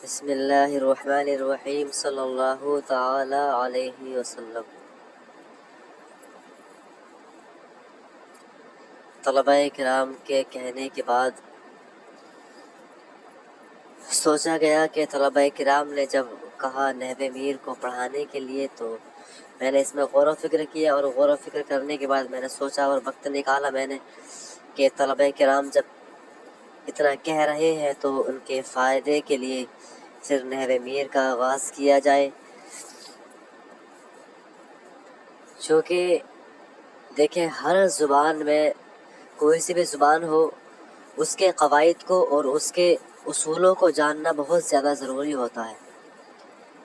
بسم اللہ الرحمن الرحیم صلی اللہ تعالی علیہ وسلم۔ طلباء کرام کے کہنے کے بعد سوچا گیا کہ طلباء کرام نے جب کہا نحو میر کو پڑھانے کے لیے تو میں نے اس میں غور و فکر کیا، اور غور و فکر کرنے کے بعد میں نے سوچا اور وقت نکالا میں نے کہ طلباء کرام جب اتنا کہہ رہے ہیں تو ان کے فائدے کے لیے پھر نحو میر کا آغاز کیا جائے، چونکہ دیکھیں ہر زبان میں کوئی سی بھی زبان ہو اس کے قواعد کو اور اس کے اصولوں کو جاننا بہت زیادہ ضروری ہوتا ہے۔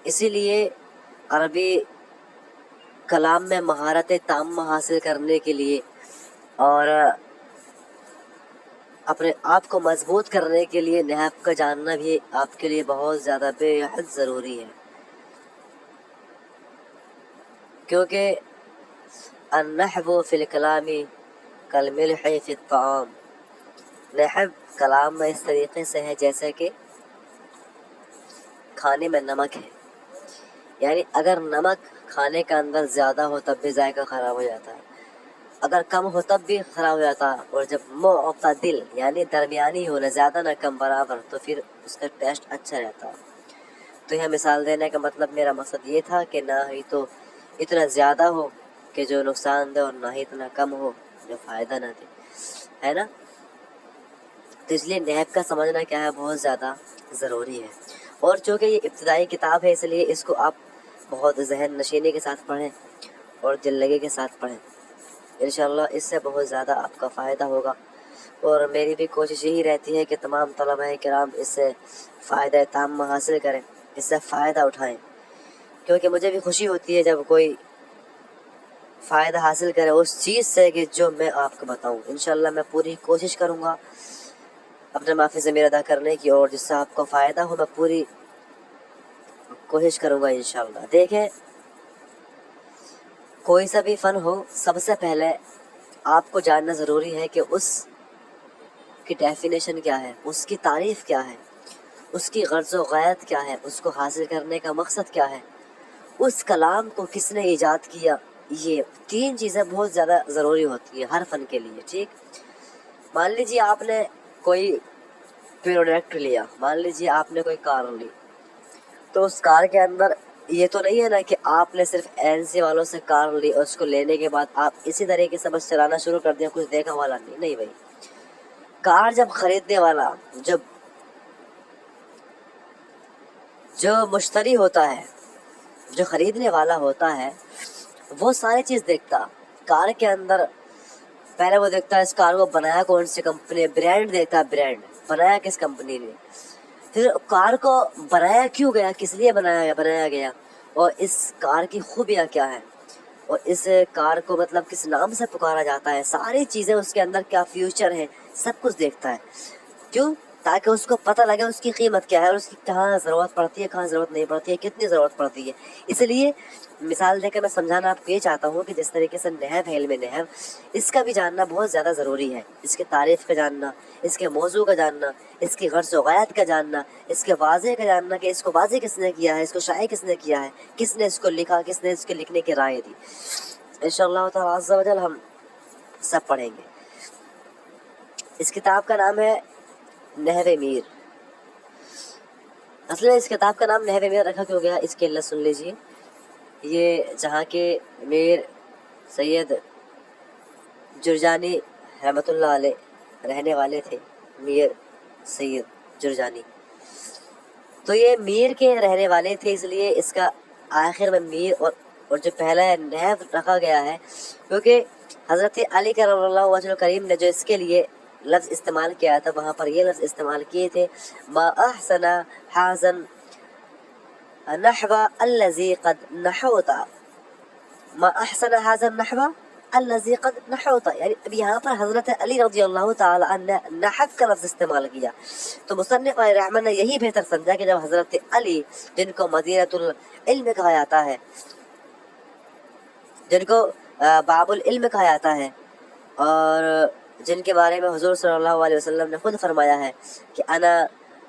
اسی لیے عربی کلام میں مہارت تامہ حاصل کرنے کے لیے اور اپنے آپ کو مضبوط کرنے کے لیے نحو کا جاننا بھی آپ کے لیے بہت زیادہ بے حد ضروری ہے، کیونکہ النحو فی الکلام کالملح فی الطعام، نحو کلام میں اس طریقے سے ہے جیسے کہ کھانے میں نمک ہے، یعنی اگر نمک کھانے کا اندر زیادہ ہو تب بھی ذائقہ خراب ہو جاتا ہے، اگر کم ہو تب بھی خراب ہو جاتا ہے، اور جب معتدل یعنی درمیانی ہو، نہ زیادہ نہ کم برابر، تو پھر اس کا ٹیسٹ اچھا رہتا ہے۔ تو یہ مثال دینے کا مطلب میرا مقصد یہ تھا کہ نہ ہی تو اتنا زیادہ ہو کہ جو نقصان دے اور نہ ہی اتنا کم ہو جو فائدہ نہ دے، ہے نا؟ تو اس لیے نحو کا سمجھنا کیا ہے بہت زیادہ ضروری ہے، اور چونکہ یہ ابتدائی کتاب ہے اس لیے اس کو آپ بہت ذہن نشینی کے ساتھ پڑھیں اور دل لگی کے ساتھ پڑھیں، انشاءاللہ اس سے بہت زیادہ آپ کا فائدہ ہوگا، اور میری بھی کوشش یہی رہتی ہے کہ تمام طلباء کرام اس سے فائدہ تام حاصل کریں، اس سے فائدہ اٹھائیں، کیونکہ مجھے بھی خوشی ہوتی ہے جب کوئی فائدہ حاصل کرے اس چیز سے کہ جو میں آپ کو بتاؤں۔ انشاءاللہ میں پوری کوشش کروں گا اپنے معافی ضمیر ادا کرنے کی، اور جس سے آپ کو فائدہ ہو میں پوری کوشش کروں گا انشاءاللہ۔ دیکھیں کوئی سا بھی فن ہو، سب سے پہلے آپ کو جاننا ضروری ہے کہ اس کی ڈیفینیشن کیا ہے، اس کی تعریف کیا ہے، اس کی غرض و غایت کیا ہے، اس کو حاصل کرنے کا مقصد کیا ہے، اس کلام کو کس نے ایجاد کیا۔ یہ تین چیزیں بہت زیادہ ضروری ہوتی ہیں ہر فن کے لیے، ٹھیک؟ مان لیجیے آپ نے کوئی پروڈکٹ لیا، مان لیجیے آپ نے کوئی کار لی، تو اس کار کے اندر یہ تو نہیں ہے نا کہ آپ نے صرف ایجنسی والوں سے کار لی اور اس کو لینے کے بعد آپ اسی طریقے سے بس چلانا شروع کر دیا، کچھ دیکھا والا نہیں بھائی۔ کار جب خریدنے والا جو مشتری ہوتا ہے، جو خریدنے والا ہوتا ہے، وہ ساری چیز دیکھتا کار کے اندر۔ پہلے وہ دیکھتا ہے اس کار کو بنایا کون سی کمپنی، برانڈ دیکھتا ہے، برانڈ بنایا کس کمپنی نے، پھر کار کو بنایا کیوں گیا، کس لیے بنایا گیا، اور اس کار کی خوبیاں کیا ہیں، اور اس کار کو مطلب کس نام سے پکارا جاتا ہے، ساری چیزیں اس کے اندر کیا فیوچر ہے، سب کچھ دیکھتا ہے۔ کیوں؟ تاکہ اس کو پتہ لگے اس کی قیمت کیا ہے، اور اس کی کہاں ضرورت پڑتی ہے، کہاں ضرورت نہیں پڑتی ہے، کتنی ضرورت پڑتی ہے۔ اس لیے مثال دے کے میں سمجھانا آپ کو یہ چاہتا ہوں کہ جس طریقے سے نحو ہے، علم نحو، اس کا بھی جاننا بہت زیادہ ضروری ہے، اس کے تعریف کا جاننا، اس کے موضوع کا جاننا، اس کی غرض و غایت کا جاننا، اس کے واضح کا جاننا کہ اس کو واضح کس نے کیا ہے، اس کو شائع کس نے کیا ہے، کس نے اس کو لکھا، کس نے اس کے لکھنے کی رائے دی۔ انشاءاللہ تعالی عز و جل ہم سب پڑھیں گے۔ اس کتاب کا نام ہے نحو میر۔ اصل میں اس کتاب کا نام نحو میر رکھا کیوں گیا اس کی علت سن لیجیے۔ یہ جہاں کے میر سید جرجانی رحمۃ اللہ علیہ رہنے والے تھے، میر سید جرجانی، تو یہ میر کے رہنے والے تھے، اس لیے اس کا آخر میں میر اور جو پہلا ہے نحو رکھا گیا ہے، کیونکہ حضرت علی کرم اللہ وجہ کریم نے جو اس کے لیے لفظ استعمال کیا تھا وہاں پر یہ لفظ استعمال کیے تھے، ما احسن حازن نحو الذی قد نحوت، ما احسن حازا النحو الذی قد نحوت، یعنی اب یہاں پر حضرت علی رضی اللہ تعالی عنہ نے نحو کا لفظ استعمال کیا، تو مصنف علیہ رحمٰن نے یہی بہتر سمجھا کہ جب حضرت علی جن کو مدینۃ العلم کہا جاتا ہے، جن کو باب العلم کہا جاتا ہے، اور جن کے بارے میں حضور صلی اللہ علیہ وسلم نے خود فرمایا ہے کہ انا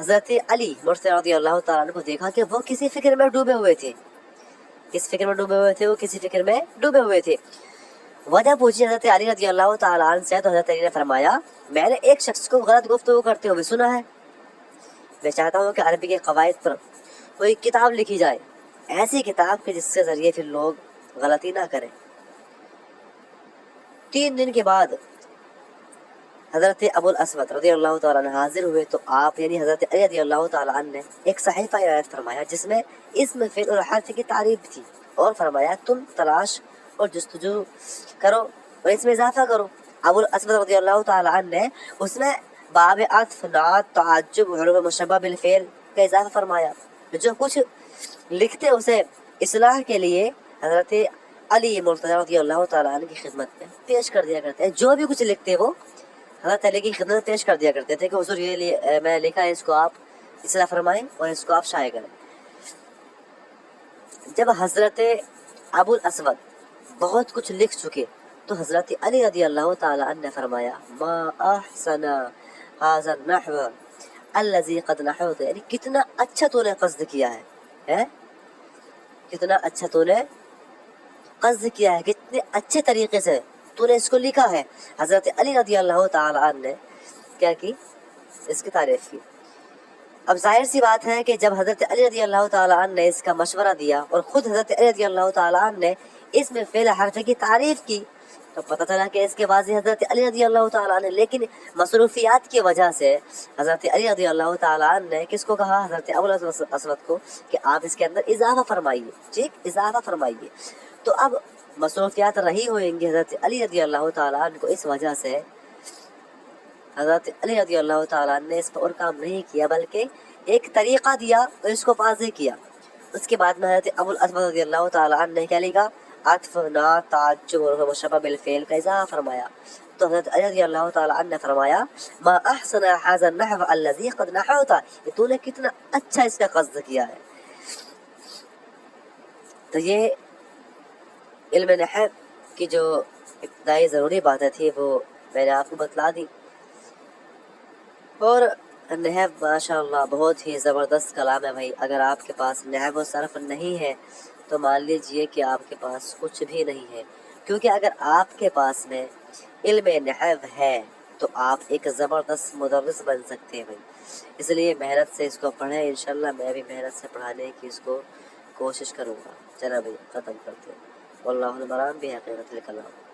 حضرت علی مرتضی رضی اللہ تعالیٰ عنہ کو دیکھا کہ وہ کسی فکر میں ڈوبے ہوئے تھے. کس فکر میں ڈوبے ہوئے تھے؟ وہ کسی فکر میں ڈوبے ہوئے تھے. وجہ پوچھی حضرت علی رضی اللہ تعالیٰ عنہ سے تو حضرت علی نے فرمایا میں نے ایک شخص کو غلط گفتگو کرتے ہوئے سنا ہے. میں چاہتا ہوں کہ عربی کے قواعد پر کوئی کتاب لکھی جائے، ایسی کتاب کہ جس کے ذریعے پھر لوگ غلطی نہ کریں. 3 دن کے بعد حضرت ابو الاسود رضی اللہ تعالیٰ عنہ حاضر ہوئے تو آپ یعنی حضرت علی رضی اللہ تعالیٰ عنہ نے ایک صحیفہ عنایت فرمایا جس میں اسم فعل اور حرف کی تعریف تھی، اور فرمایا تم تلاش اور جستجو کرو اور اس میں اضافہ کرو. ابو الاسود رضی اللہ تعالیٰ عنہ نے اس میں باب عطف، نعت، تعجب، حروف مشبہ بالفعل کا اضافہ فرمایا. جو کچھ لکھتے اسے اصلاح کے لیے حضرت علی مرتضی رضی اللہ تعالیٰ عنہ کی خدمت میں پیش کر دیا کرتے ہیں. جو بھی کچھ لکھتے وہ حضرت علی کی خدمت پیش کر دیا کرتے تھے کہ حضور یہ میں لکھا ہے، اس کو آپ اصلاح فرمائیں اور اس کو آپ شائع کریں. جب حضرت ابو الاسود بہت کچھ لکھ چکے تو حضرت علی رضی اللہ تعالیٰ عنہ نے فرمایا ما احسن هذا النحو الذي قد نحوت، یعنی کتنا اچھا تو نے قصد کیا ہے، کتنا اچھا تو نے قصد کیا ہے، کتنے اچھے طریقے سے تو نے اس کو لکھا ہے. حضرت علی رضی اللہ تعالیٰ عنہ نے کیا کی؟ اس کی تعریف کی. اب ظاہر سی بات ہے کہ جب حضرت علی رضی اللہ تعالیٰ عنہ نے اس کا مشورہ دیا اور خود حضرت علی رضی اللہ تعالیٰ عنہ نے اس میں فعل حرف کی تعریف کی تو پتہ چلا کہ اس کے واضح حضرت علی رضی اللہ تعالیٰ عنہ، لیکن مصروفیات کی وجہ سے حضرت علی رضی اللہ تعالیٰ عنہ نے کس کو کہا؟ حضرت ابو الاسود کو کہ آپ اس کے اندر اضافہ فرمائیے. ٹھیک، اضافہ فرمائیے. تو اب مصروفیات رہی ہوئیں گی حضرت علی رضی اللہ تعالیٰ عنہ کو، اس وجہ سے حضرت علی رضی اللہ تعالیٰ عنہ نے اس پر اور کام نہیں کیا بلکہ ایک طریقہ دیا اور اس کو واضح کیا. اس کے بعد میں حضرت ابو الاسود رضی اللہ تعالیٰ عنہ نے کیا لکھا؟ عطف، نعت، تعجب اور مشبہ بالفعل کا اضافہ فرمایا. تو حضرت علی رضی اللہ تعالیٰ عنہ نے فرمایا ما احسن هذا النحو الذي قد نحوت، تو نے کتنا اچھا اس کا قصد کیا ہے. تو یہ علم نحو کی جو ابتدائی ضروری باتیں تھی وہ میں نے آپ کو بتلا دی. اور نحو ماشاءاللہ بہت ہی زبردست کلام ہے بھائی. اگر آپ کے پاس نحو و صرف نہیں ہے تو مان لیجئے کہ آپ کے پاس کچھ بھی نہیں ہے، کیونکہ اگر آپ کے پاس میں علم نحو ہے تو آپ ایک زبردست مدرس بن سکتے ہیں بھائی. اس لیے محنت سے اس کو پڑھیں. انشاءاللہ میں بھی محنت سے پڑھانے کی اس کو کوشش کروں گا. چلو بھائی ختم کرتے ہیں. واللہ المرام بحقیقت الکلام.